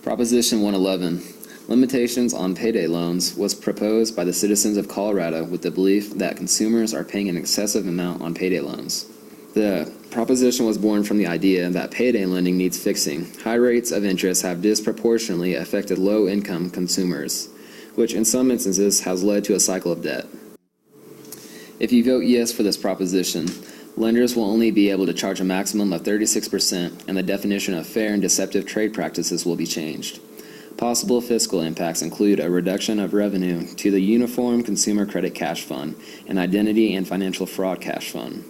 Proposition 111, limitations on payday loans, was proposed by the citizens of Colorado with the belief that consumers are paying an excessive amount on payday loans. The proposition was born from the idea that payday lending needs fixing. High rates of interest have disproportionately affected low-income consumers, which in some instances has led to a cycle of debt. If you vote yes for this proposition, lenders will only be able to charge a maximum of 36%, and the definition of fair and deceptive trade practices will be changed. Possible fiscal impacts include a reduction of revenue to the Uniform Consumer Credit Cash Fund and Identity and Financial Fraud Cash Fund.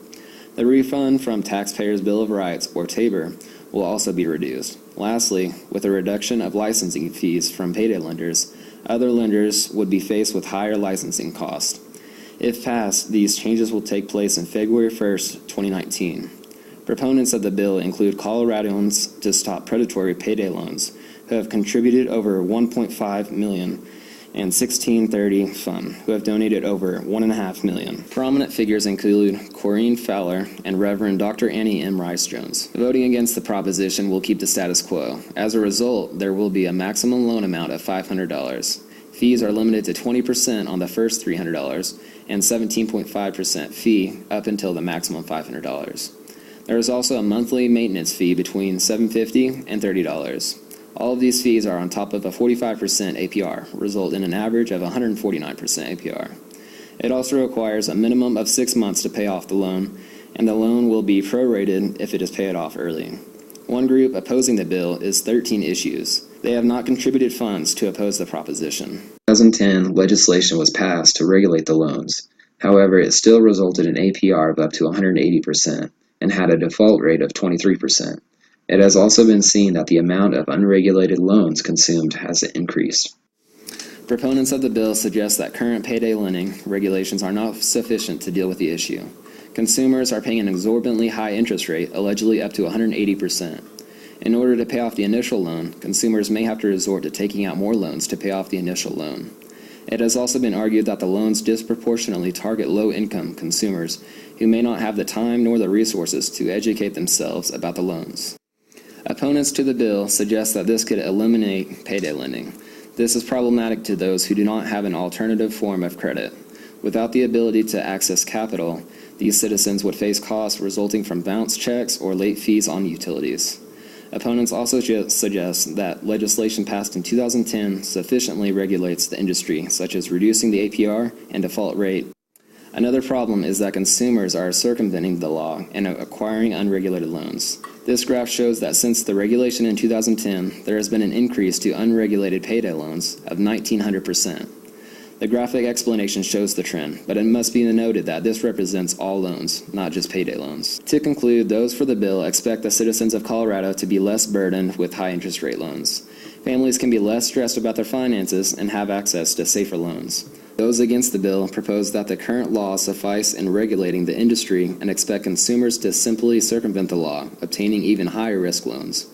The refund from Taxpayers' Bill of Rights, or TABOR, will also be reduced. Lastly, with a reduction of licensing fees from payday lenders, other lenders would be faced with higher licensing costs. If passed, these changes will take place in February 1st, 2019. Proponents of the bill include Coloradans to Stop Predatory Payday Loans, who have contributed over $1.5 million, and 1630 Fund, who have donated over $1.5 million. Prominent figures include Corrine Fowler and Reverend Dr. Annie M. Rice-Jones. Voting against the proposition will keep the status quo. As a result, there will be a maximum loan amount of $500. Fees are limited to 20% on the first $300 and 17.5% fee up until the maximum $500. There is also a monthly maintenance fee between $7.50 and $30. All of these fees are on top of a 45% APR, result in an average of 149% APR. It also requires a minimum of 6 months to pay off the loan, and the loan will be prorated if it is paid off early. One group opposing the bill is 13 Issues. They have not contributed funds to oppose the proposition. 2010 legislation was passed to regulate the loans. However, it still resulted in APR of up to 180% and had a default rate of 23%. It has also been seen that the amount of unregulated loans consumed has increased. Proponents of the bill suggest that current payday lending regulations are not sufficient to deal with the issue. Consumers are paying an exorbitantly high interest rate, allegedly up to 180%. In order to pay off the initial loan, consumers may have to resort to taking out more loans to pay off the initial loan. It has also been argued that the loans disproportionately target low-income consumers who may not have the time nor the resources to educate themselves about the loans. Opponents to the bill suggest that this could eliminate payday lending. This is problematic to those who do not have an alternative form of credit. Without the ability to access capital, these citizens would face costs resulting from bounce checks or late fees on utilities. Opponents also suggest that legislation passed in 2010 sufficiently regulates the industry, such as reducing the APR and default rate. Another problem is that consumers are circumventing the law and acquiring unregulated loans. This graph shows that since the regulation in 2010, there has been an increase to unregulated payday loans of 1,900%. The graphic explanation shows the trend, but it must be noted that this represents all loans, not just payday loans. To conclude, those for the bill expect the citizens of Colorado to be less burdened with high interest rate loans. Families can be less stressed about their finances and have access to safer loans. Those against the bill propose that the current law suffice in regulating the industry and expect consumers to simply circumvent the law, obtaining even higher risk loans.